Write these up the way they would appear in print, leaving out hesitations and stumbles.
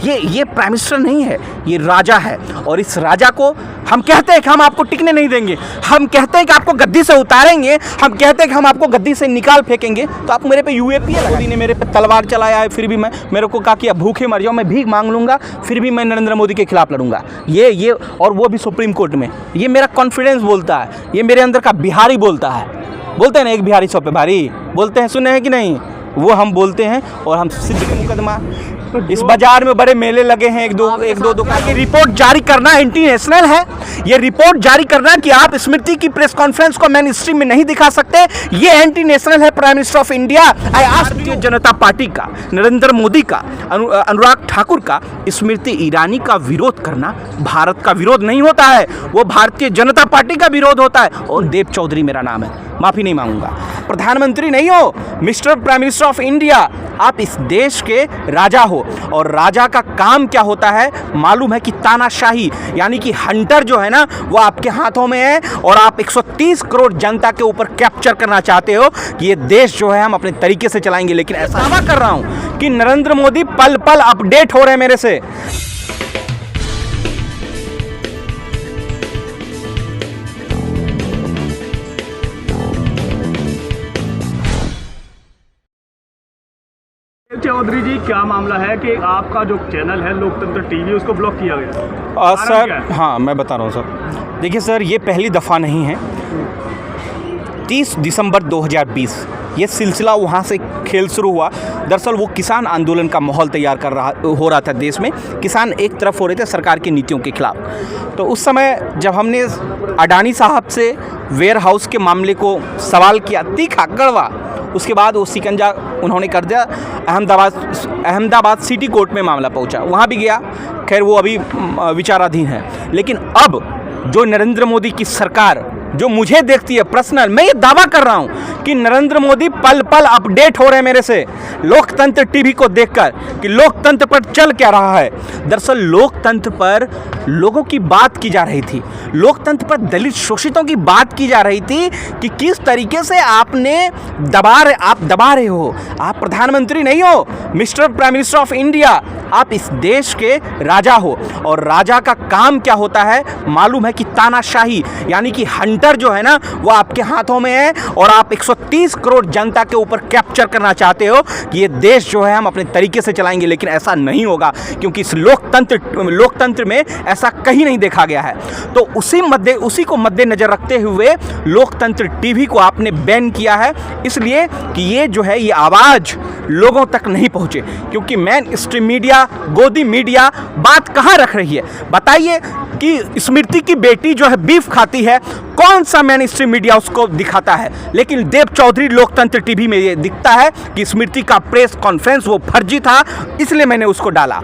ये prime minister नहीं है, ये राजा है। और इस राजा को हम कहते हैं कि हम आपको टिकने नहीं देंगे, हम कहते हैं कि आपको गद्दी से उतारेंगे, हम कहते हैं कि हम आपको गद्दी से निकाल फेंकेंगे। तो आप मेरे पे यूएपीए लगा। मोदी ने मेरे पे तलवार चलाया है, फिर भी मेरे को कहा कि अब भूखे मर जाओ, मैं भीख मांग लूँगा, फिर भी मैं नरेंद्र मोदी के खिलाफ लड़ूंगा। ये और वो भी सुप्रीम कोर्ट में। ये मेरा कॉन्फिडेंस बोलता है, ये मेरे अंदर का बिहारी बोलता है। बोलते हैं ना, एक बिहारी 100 पे भारी, बोलते हैं, सुने हैं कि नहीं? वो हम बोलते हैं और हम सिद्ध के मुकदमा। इस बाजार में बड़े मेले लगे हैं, एक दो दुकान की रिपोर्ट जारी करना एंटी नेशनल है। ये रिपोर्ट जारी करना कि आप स्मृति की प्रेस कॉन्फ्रेंस को मेन स्ट्रीम में नहीं दिखा सकते, ये एंटी नेशनल है prime minister of India. Bharatiya Janata party का, नरेंद्र मोदी का, अनुराग ठाकुर का स्मृति ईरानी का विरोध करना भारत का विरोध नहीं होता है, वो भारतीय जनता पार्टी का विरोध होता है। और देव चौधरी मेरा नाम है, माफी नहीं मांगूंगा। प्रधानमंत्री नहीं हो, mister prime minister of India. आप इस देश के राजा हो और राजा का काम क्या होता है मालूम है कि तानाशाही यानी कि हंटर जो है ना वो आपके हाथों में है और आप 130 करोड़ जनता के ऊपर कैप्चर करना चाहते हो कि ये देश जो है हम अपने तरीके से चलाएंगे। लेकिन ऐसा दावा कर रहा हूं कि नरेंद्र मोदी पल पल अपडेट हो रहे हैं मेरे से। चौधरी जी, क्या मामला है कि आपका जो चैनल है लोकतंत्र टीवी उसको ब्लॉक किया गया? सर हाँ, मैं बता रहा हूँ सर। देखिए सर, ये पहली दफ़ा नहीं है। 30 दिसंबर 2020 ये सिलसिला वहाँ से खेल शुरू हुआ। दरअसल वो किसान आंदोलन का माहौल तैयार हो रहा था देश में। किसान एक तरफ हो रहे थे सरकार की नीतियों के खिलाफ। तो उस समय जब हमने अडानी साहब से वेयर हाउस के मामले को सवाल किया, तीखा कड़वा, उसके बाद वो शिकंजा उन्होंने कर दिया। अहमदाबाद सिटी कोर्ट में मामला पहुंचा, वहाँ भी गया। खैर वो अभी विचाराधीन है। लेकिन अब जो नरेंद्र मोदी की सरकार जो मुझे देखती है पर्सनल, मैं ये दावा कर रहा हूं कि नरेंद्र मोदी पल पल अपडेट हो रहे हैं मेरे से लोकतंत्र टीवी को देखकर कि लोकतंत्र पर चल क्या रहा है। दरअसल लोकतंत्र पर लोगों की बात की जा रही थी, लोकतंत्र पर दलित शोषितों की बात की जा रही थी कि किस तरीके से आप दबा रहे हो। आप प्रधानमंत्री नहीं हो, mister prime minister of India. आप इस देश के राजा हो और राजा का काम क्या होता है मालूम है कि तानाशाही यानी कि हंटर जो है ना वो आपके हाथों में है और आप 130 करोड़ जनता के ऊपर कैप्चर करना चाहते हो कि ये देश जो है हम अपने तरीके से चलाएंगे। लेकिन ऐसा नहीं होगा क्योंकि इस लोकतंत्र में ऐसा कहीं नहीं देखा गया है। तो उसी को मद्देनजर रखते हुए लोकतंत्र टीवी को आपने बैन किया है, इसलिए कि ये जो है ये आवाज़ लोगों तक नहीं पहुंचे। क्योंकि मेन स्ट्रीम मीडिया, गोदी मीडिया बात कहाँ रख रही है बताइए कि स्मृति की बेटी जो है बीफ खाती है, कौन सा मेन स्ट्रीम मीडिया उसको दिखाता है? लेकिन देव चौधरी लोकतंत्र टीवी में ये दिखता है कि स्मृति का प्रेस कॉन्फ्रेंस वो फर्जी था, इसलिए मैंने उसको डाला।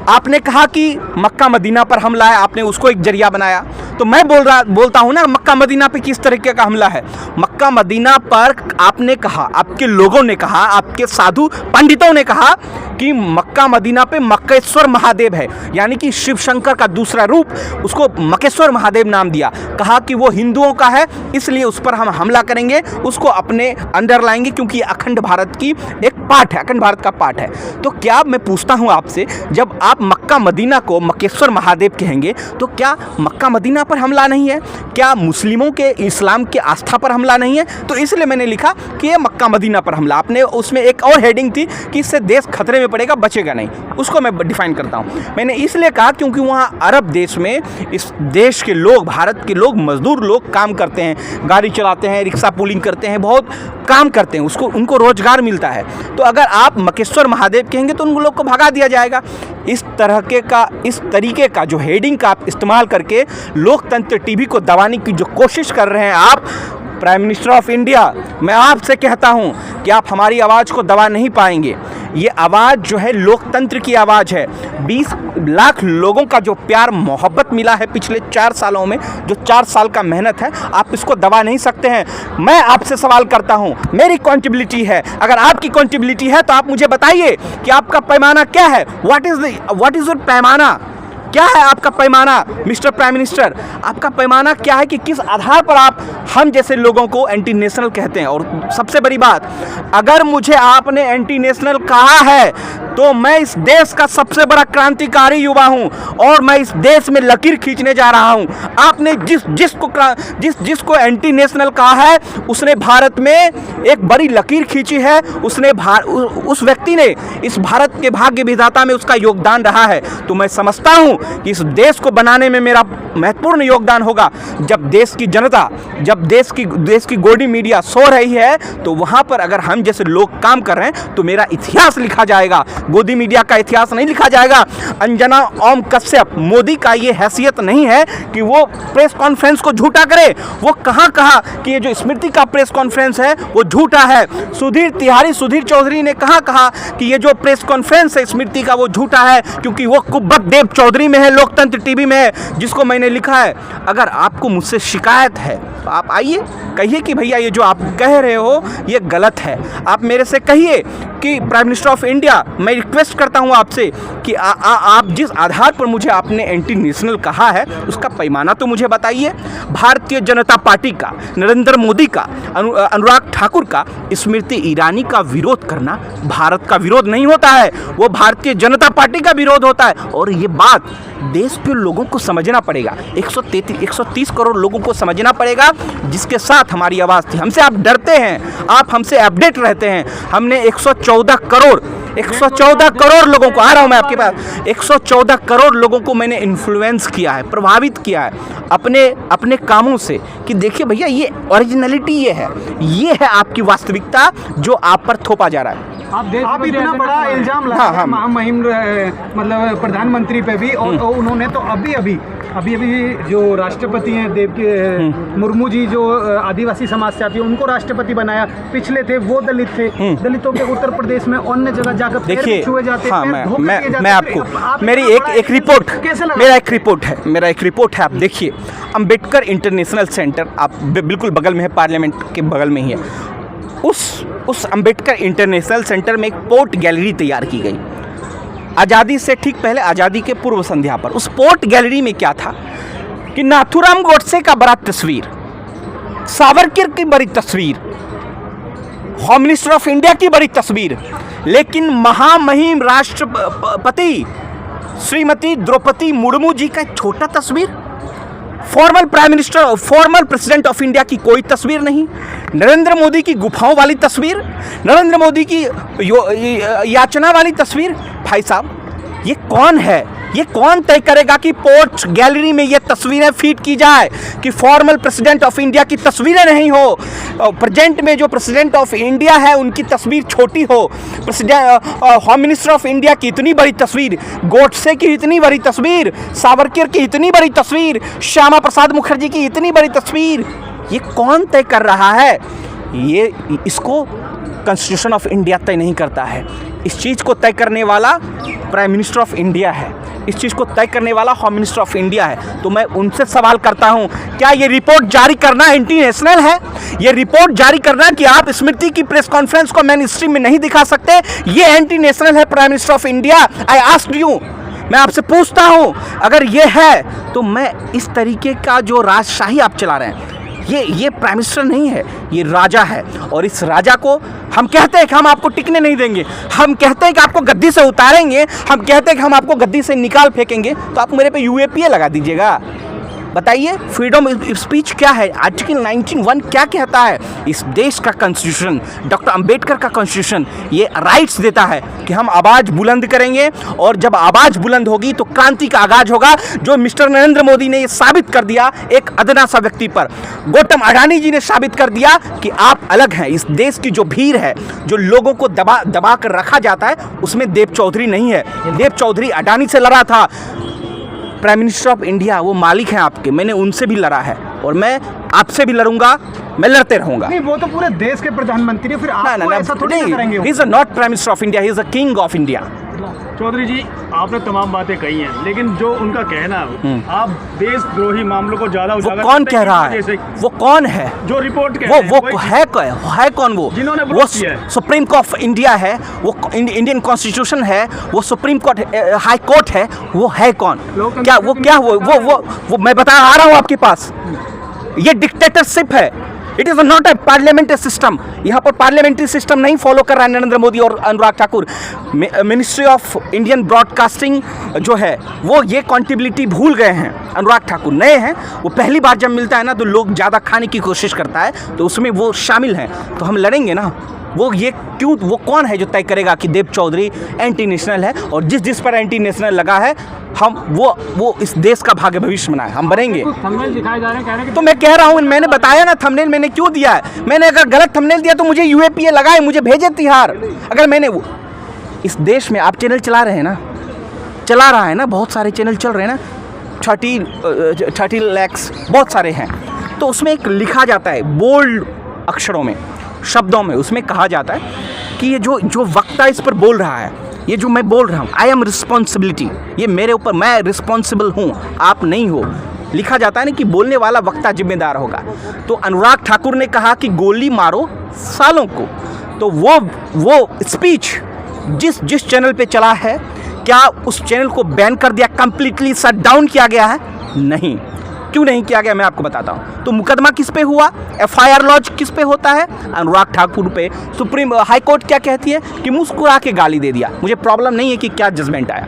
आपने कहा कि मक्का मदीना पर हमला है, आपने उसको एक जरिया बनाया। तो मैं बोलता हूँ ना, मक्का मदीना पे किस तरीके का हमला है। मक्का मदीना पर आपने कहा, आपके लोगों ने कहा, आपके साधु पंडितों ने कहा कि मक्का मदीना पे मक्केश्वर महादेव है, यानी कि शिव शंकर का दूसरा रूप, उसको मक्केश्वर महादेव नाम दिया। कहा कि वो हिंदुओं का है, इसलिए उस पर हम हमला करेंगे, उसको अपने अंडर लाएंगे क्योंकि अखंड भारत की एक पार्ट है, अखंड भारत का पार्ट है। तो क्या मैं पूछता हूँ आपसे, जब आप मक्का मदीना को मक्केश्वर महादेव कहेंगे तो क्या मक्का मदीना पर हमला नहीं है? क्या मुस्लिमों के, इस्लाम के आस्था पर हमला नहीं है? तो इसलिए मैंने लिखा कि ये मक्का मदीना पर हमला। आपने उसमें एक और हेडिंग थी कि इससे देश खतरे में पड़ेगा, बचेगा नहीं, उसको मैं डिफाइन करता हूँ। मैंने इसलिए कहा क्योंकि वहाँ अरब देश में इस देश के लोग, भारत के लोग, मजदूर लोग काम करते हैं, गाड़ी चलाते हैं, रिक्शा पुलिंग करते हैं, बहुत काम करते हैं, उनको रोजगार मिलता है। तो अगर आप मक्केश्वर महादेव कहेंगे तो उन लोग को भगा दिया जाएगा। इस तरीके का जो हेडिंग का आप इस्तेमाल करके लोकतंत्र टीवी को दबाने की जो कोशिश कर रहे हैं आप, प्राइम मिनिस्टर ऑफ इंडिया, मैं आपसे कहता हूं कि आप हमारी आवाज़ को दबा नहीं पाएंगे। ये आवाज़ जो है लोकतंत्र की आवाज़ है। 20 लाख लोगों का जो प्यार मोहब्बत मिला है पिछले 4 सालों में, जो 4 साल का मेहनत है, आप इसको दबा नहीं सकते हैं। मैं आपसे सवाल करता हूं, मेरी कॉन्ट्रिब्यूटिविटी है, अगर आपकी कॉन्ट्रिब्यूटिविटी है तो आप मुझे बताइए कि आपका पैमाना क्या है। व्हाट इज़ योर पैमाना? क्या है आपका पैमाना मिस्टर प्राइम मिनिस्टर? आपका पैमाना क्या है कि किस आधार पर आप हम जैसे लोगों को एंटी नेशनल कहते हैं? और सबसे बड़ी बात, अगर मुझे आपने एंटी नेशनल कहा है तो मैं इस देश का सबसे बड़ा क्रांतिकारी युवा हूं और मैं इस देश में लकीर खींचने जा रहा हूं। आपने जिसको एंटी नेशनल कहा है उसने भारत में एक बड़ी लकीर खींची है। उसने उस व्यक्ति ने इस भारत के भाग्य विधाता में उसका योगदान रहा है। तो मैं समझता हूं कि इस देश को बनाने में मेरा महत्वपूर्ण योगदान होगा। जब देश की जनता, जब देश की गोदी मीडिया सो रही है तो वहां पर अगर हम जैसे लोग काम कर रहे हैं तो मेरा इतिहास लिखा जाएगा, गोदी मीडिया का इतिहास नहीं लिखा जाएगा। अंजना ओम कश्यप, मोदी का ये हैसियत नहीं है कि वो प्रेस कॉन्फ्रेंस को झूठा करे। वो कहाँ कहा कि ये जो स्मृति का प्रेस कॉन्फ्रेंस है वो झूठा है। सुधीर चौधरी ने कहा कि ये जो प्रेस कॉन्फ्रेंस है स्मृति का वो झूठा है क्योंकि वो कुब्बत देव चौधरी में है, लोकतंत्र टीवी में है, जिसको मैंने लिखा है। अगर आपको मुझसे शिकायत है तो आप आइए, कहिए कि भैया ये जो आप कह रहे हो ये गलत है। आप मेरे से कहिए कि प्राइम मिनिस्टर ऑफ इंडिया, मैं रिक्वेस्ट करता हूं आपसे कि आप जिस आधार पर मुझे आपने एंटी नेशनल कहा है उसका पैमाना तो मुझे बताइए। भारतीय जनता पार्टी का, नरेंद्र मोदी का, अनुराग ठाकुर का, स्मृति ईरानी का विरोध करना भारत का विरोध नहीं होता है, वो भारतीय जनता पार्टी का विरोध होता है। और ये बात देश के लोगों को समझना पड़ेगा, 130 करोड़ लोगों को समझना पड़ेगा जिसके साथ हमारी आवाज़ थी। हमसे आप डरते हैं, आप हमसे अपडेट रहते हैं। हमने 114 करोड़ लोगों को, आ रहा हूं मैं आपके पास, 114 करोड़ लोगों को मैंने इन्फ्लुएंस किया है, प्रभावित किया है अपने कामों से कि देखिए भैया ये ओरिजिनलिटी ये है आपकी वास्तविकता जो आप पर थोपा जा रहा है। आप इतना बड़ा इल्जाम लगा रहे हैं महामहिम मतलब प्रधानमंत्री पे भी, और उन्होंने तो अभी जो राष्ट्रपति हैं देव के मुर्मू जी, जो आदिवासी समाज से आती है, उनको राष्ट्रपति बनाया। पिछले थे वो दलित थे, दलितों के उत्तर प्रदेश में अन्य जगह जाकर देखिए, छुए जाते हाँ, मैं आपको मेरी एक रिपोर्ट है, आप देखिए। अंबेडकर इंटरनेशनल सेंटर, आप बिल्कुल बगल में है, पार्लियामेंट के बगल में ही है। उस अंबेडकर इंटरनेशनल सेंटर में एक पोर्ट गैलरी तैयार की गई आज़ादी से ठीक पहले, आज़ादी के पूर्व संध्या पर। उस पोर्ट गैलरी में क्या था कि नाथूराम गोडसे का बड़ा तस्वीर, सावरकर की बड़ी तस्वीर, होम मिनिस्टर ऑफ इंडिया की बड़ी तस्वीर, लेकिन महामहिम राष्ट्रपति श्रीमती द्रौपदी मुर्मू जी का एक छोटा तस्वीर, फॉर्मल प्रेसिडेंट ऑफ इंडिया की कोई तस्वीर नहीं, नरेंद्र मोदी की गुफाओं वाली तस्वीर, नरेंद्र मोदी की याचना वाली तस्वीर। भाई साहब, ये कौन है? ये कौन तय करेगा कि पोर्ट गैलरी में ये तस्वीरें फीड की जाए कि फॉर्मल प्रेसिडेंट ऑफ इंडिया की तस्वीरें नहीं हो, प्रेजेंट में जो प्रेसिडेंट ऑफ इंडिया है उनकी तस्वीर छोटी हो, होम मिनिस्टर ऑफ इंडिया की इतनी बड़ी तस्वीर, गोडसे की इतनी बड़ी तस्वीर, सावरकर की इतनी बड़ी तस्वीर, श्यामा प्रसाद मुखर्जी की इतनी बड़ी तस्वीर, ये कौन तय कर रहा है? इसको कॉन्स्टिट्यूशन ऑफ इंडिया तय नहीं करता है। इस चीज़ को तय करने वाला प्राइम मिनिस्टर ऑफ इंडिया है, इस चीज़ को तय करने वाला होम मिनिस्टर ऑफ इंडिया है। तो मैं उनसे सवाल करता हूं, क्या ये रिपोर्ट जारी करना एंटी नेशनल है? ये रिपोर्ट जारी करना कि आप स्मृति की प्रेस कॉन्फ्रेंस को मेन स्ट्रीम में नहीं दिखा सकते, ये एंटी नेशनल है prime minister of India? I asked you, मैं आपसे पूछता हूं, अगर ये है तो मैं इस तरीके का जो राजशाही आप चला रहे हैं, ये प्राइम मिनिस्टर नहीं है, ये राजा है। और इस राजा को हम कहते हैं कि हम आपको टिकने नहीं देंगे, हम कहते हैं कि आपको गद्दी से उतारेंगे, हम कहते हैं कि हम आपको गद्दी से निकाल फेंकेंगे, तो आप मेरे पे यूएपीए लगा दीजिएगा। बताइए, फ्रीडम ऑफ स्पीच क्या है? आर्टिकल 19(1) क्या कहता है? इस देश का कॉन्स्टिट्यूशन, डॉक्टर अंबेडकर का कॉन्स्टिट्यूशन ये राइट्स देता है कि हम आवाज़ बुलंद करेंगे, और जब आवाज़ बुलंद होगी तो क्रांति का आगाज होगा, जो मिस्टर नरेंद्र मोदी ने ये साबित कर दिया एक अदना सा व्यक्ति पर। गौतम अडानी जी ने साबित कर दिया कि आप अलग हैं। इस देश की जो भीड़ है, जो लोगों को दबा कर रखा जाता है, उसमें देव चौधरी नहीं है। देव चौधरी अडानी से लड़ा था, प्राइम मिनिस्टर ऑफ इंडिया वो मालिक हैं आपके, मैंने उनसे भी लड़ा है और मैं आपसे भी लड़ूंगा, मैं लड़ते रहूंगा। नहीं, वो तो पूरे देश के प्रधानमंत्री, फिर आप ऐसा थोड़ी करेंगे। He is not prime minister of India, he is a king of India. Chaudhary ji, आपने तमाम बातें कही हैं, लेकिन जो उनका कहना है आप देशद्रोही मामलों को ज्यादा उजागर कौन करते कह हैं रहा कि है? जैसे वो कौन है? जो रिपोर्ट कह वो रहे हैं, वो वही- है कौन? वो जिन्होंने वो ब्लॉक किया है। सुप्रीम कोर्ट ऑफ इंडिया है, वो इंडियन कॉन्स्टिट्यूशन है, वो सुप्रीम कोर्ट हाई कोर्ट है, वो है कौन? वो मैं बता आ रहा हूँ आपके पास। ये डिक्टेटरशिप है। It is not a parliamentary system. यहाँ पर पार्लियामेंट्री सिस्टम नहीं फॉलो कर रहा है नरेंद्र मोदी और Anurag Thakur. Ministry of Indian broadcasting जो है वो ये कॉन्टेबिलिटी भूल गए हैं। अनुराग ठाकुर नए हैं, वो पहली बार जब मिलता है ना तो लोग ज़्यादा खाने की कोशिश करता है, तो उसमें वो शामिल हैं। तो हम लड़ेंगे ना। वो ये क्यों, वो कौन है जो तय करेगा कि देव चौधरी एंटी नेशनल है? और जिस पर एंटी नेशनल लगा है, हम वो इस देश का भाग्य भविष्य बनाए, हम बनेंगे। थंबनेल दिखाए जा रहे हैं, कह रहे हैं तो मैं कह रहा हूँ, मैंने बताया ना थंबनेल मैंने क्यों दिया है। मैंने अगर गलत थंबनेल दिया तो मुझे यूएपीए लगाए, मुझे भेजे तिहाड़। अगर मैंने इस देश में आप चैनल चला रहे हैं ना, चला रहा है ना, बहुत सारे चैनल चल रहे हैं ना, 30 lakhs बहुत सारे हैं। तो उसमें एक लिखा जाता है बोल्ड अक्षरों में, शब्दों में, उसमें कहा जाता है कि ये जो वक्ता इस पर बोल रहा है, ये जो मैं बोल रहा हूँ, आई एम रिस्पॉन्सिबिलिटी, ये मेरे ऊपर, मैं रिस्पॉन्सिबल हूँ, आप नहीं हो। लिखा जाता है ना कि बोलने वाला वक्ता जिम्मेदार होगा। तो अनुराग ठाकुर ने कहा कि गोली मारो सालों को, तो वो स्पीच जिस चैनल पे चला है, क्या उस चैनल को बैन कर दिया, कंप्लीटली शट डाउन किया गया है? नहीं। क्यों नहीं किया गया मैं आपको बताता हूँ। तो मुकदमा किस पे हुआ, एफआईआर लॉन्च किस पे होता है? अनुराग ठाकुर पे। सुप्रीम हाई कोर्ट क्या कहती है कि मुस्कुरा के गाली दे दिया। मुझे प्रॉब्लम नहीं है कि क्या जजमेंट आया,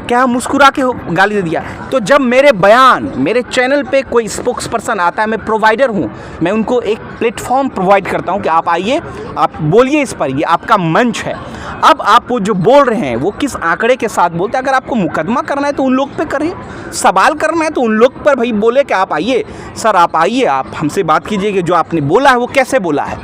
क्या मुस्कुरा के गाली दे दिया। तो जब मेरे बयान, मेरे चैनल पे कोई स्पोक्स पर्सन आता है, मैं प्रोवाइडर हूँ, मैं उनको एक प्लेटफॉर्म प्रोवाइड करता हूँ कि आप आइए, आप बोलिए इस पर, ये आपका मंच है। अब आप वो जो बोल रहे हैं वो किस आंकड़े के साथ बोलते हैं? अगर आपको मुकदमा करना है तो उन लोग पे करिए, सवाल करना है तो उन लोग पर भाई बोले कि आप आइए सर, आप आइए, आप हमसे बात कीजिए कि जो आपने बोला है वो कैसे बोला है।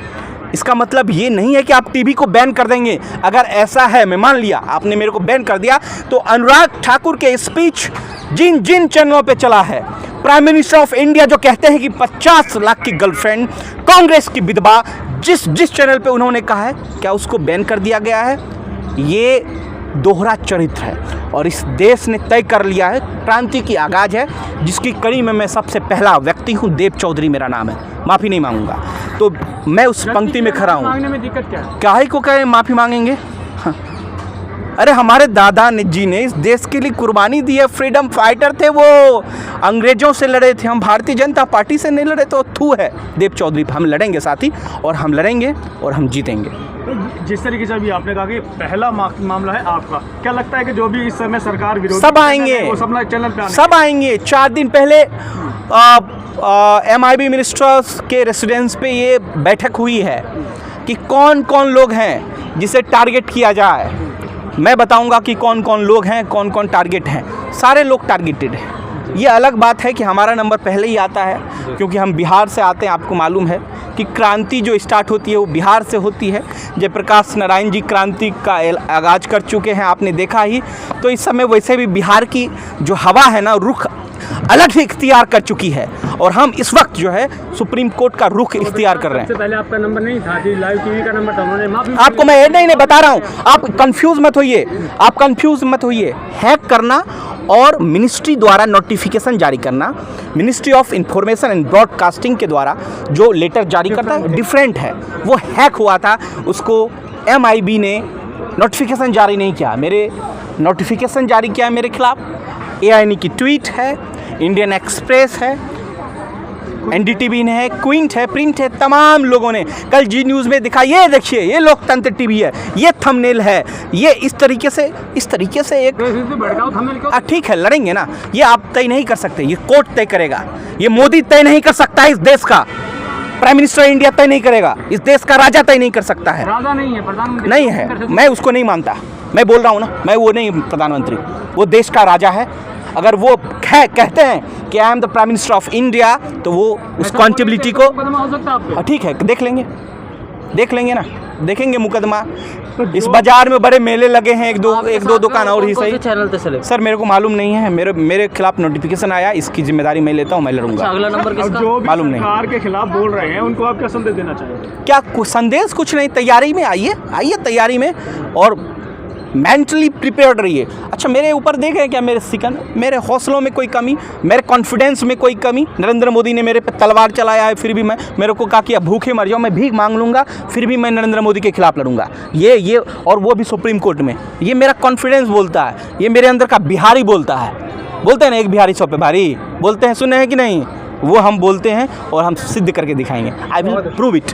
इसका मतलब ये नहीं है कि आप टीवी को बैन कर देंगे। अगर ऐसा है, मैं मान लिया आपने मेरे को बैन कर दिया, तो अनुराग ठाकुर के स्पीच जिन चैनलों पे चला है, प्राइम मिनिस्टर ऑफ इंडिया जो कहते हैं कि 50 लाख की गर्लफ्रेंड, कांग्रेस की विधवा, जिस चैनल पे उन्होंने कहा है, क्या उसको बैन कर दिया गया है? ये दोहरा चरित्र है और इस देश ने तय कर लिया है, क्रांति की आगाज है, जिसकी कड़ी में मैं सबसे पहला व्यक्ति हूँ। देव चौधरी मेरा नाम है, माफ़ी नहीं मांगूंगा। तो मैं उस पंक्ति में खड़ा हूँ। मांगने में दिक्कत क्या है? काहे को कहे माफ़ी मांगेंगे? हाँ। अरे हमारे दादा जी ने इस देश के लिए कुर्बानी दी है, फ्रीडम फाइटर थे वो, अंग्रेजों से लड़े थे, हम भारतीय जनता पार्टी से नहीं लड़े। तो थू है देव चौधरी, हम लड़ेंगे साथी, और हम लड़ेंगे और हम जीतेंगे। जिस तरीके से अभी आपने कहा कि पहला मामला है आपका, क्या लगता है कि जो भी इस समय सरकार विरोधी सब आएंगे, वो सब चैनल पे सब आएंगे। 4 दिन पहले MIB मिनिस्टर्स के रेसिडेंस पे ये बैठक हुई है कि कौन कौन लोग हैं जिसे टारगेट किया जाए। मैं बताऊंगा कि कौन कौन लोग हैं, कौन कौन टारगेट हैं। सारे लोग टारगेटेड हैं। ये अलग बात है कि हमारा नंबर पहले ही आता है, क्योंकि हम बिहार से आते हैं। आपको मालूम है कि क्रांति जो स्टार्ट होती है वो बिहार से होती है। जयप्रकाश नारायण जी क्रांति का आगाज कर चुके हैं, आपने देखा ही। तो इस समय वैसे भी बिहार की जो हवा है ना, रुख अलग ही इख्तियार कर चुकी है, और हम इस वक्त जो है सुप्रीम कोर्ट का रुख इख्तियार कर रहे हैं। सबसे पहले आपका नंबर नहीं था, लाइव टीवी का नंबर था, उन्होंने माफी आपको मैं नहीं बता रहा हूँ, आप कंफ्यूज मत होइए, आप कंफ्यूज मत होइए। हैक करना और मिनिस्ट्री द्वारा नोटिफिकेशन जारी करना, ministry of information and broadcasting के द्वारा जो लेटर जारी करता है, डिफरेंट है। वो हैक हुआ था, उसको MIB ने नोटिफिकेशन जारी नहीं किया। मेरे नोटिफिकेशन जारी किया है मेरे खिलाफ, AIN की ट्वीट है, इंडियन एक्सप्रेस है, NDTV ने है, क्विंट है, प्रिंट है, तमाम लोगों ने कल जी न्यूज़ में दिखा। ये देखिए, ये लोकतंत्र TV है, ये थंबनेल है, ये इस तरीके से एक भड़काओ थंबनेल क्यों? ठीक है, लड़ेंगे ना। ये आप तय नहीं कर सकते, ये कोर्ट तय करेगा। ये मोदी तय नहीं कर सकता है, इस देश का प्राइम मिनिस्टर इंडिया तय नहीं करेगा, इस देश का राजा तय नहीं कर सकता है। राजा नहीं है, प्रधानमंत्री नहीं है, मैं उसको नहीं मानता। मैं बोल रहा हूँ ना, मैं वो नहीं प्रधानमंत्री, वो देश का राजा है। अगर वो कहते हैं कि I am the prime minister of India, तो वो उस कॉन्टेबिलिटी को मुकदमा हो सकता है आप पे? ठीक है, देख लेंगे ना, देखेंगे मुकदमा। इस बाजार में बड़े मेले लगे हैं, एक दो दुकान और ही सही। चैनल पे चले सर मेरे को मालूम नहीं है, मेरे खिलाफ नोटिफिकेशन आया, इसकी जिम्मेदारी मैं लेता हूँ, मैं लड़ूंगा। अगला नंबर अब किसका? जो भी मालूम नहीं। सरकार के खिलाफ बोल रहे हैं उनको आप क्या संदेश देना चाहेंगे? क्या संदेश कुछ नहीं, तैयारी में आइए तैयारी में, और मेंटली प्रिपेयर्ड रहिए। अच्छा, मेरे ऊपर देख रहे हैं क्या मेरे सिकन, मेरे हौसलों में कोई कमी, मेरे कॉन्फिडेंस में कोई कमी? नरेंद्र मोदी ने मेरे पे तलवार चलाया है, फिर भी मेरे को कहा कि अब भूखे मर जाओ, मैं भीख मांग लूँगा, फिर भी मैं नरेंद्र मोदी के खिलाफ लड़ूंगा। ये और वो भी सुप्रीम कोर्ट में। ये मेरा कॉन्फिडेंस बोलता है, ये मेरे अंदर का बिहारी बोलता है। बोलते हैं ना, एक बिहारी 100 पे भारी, बोलते हैं, सुने हैं कि नहीं? वो हम बोलते हैं और हम सिद्ध करके दिखाएंगे। I will prove it.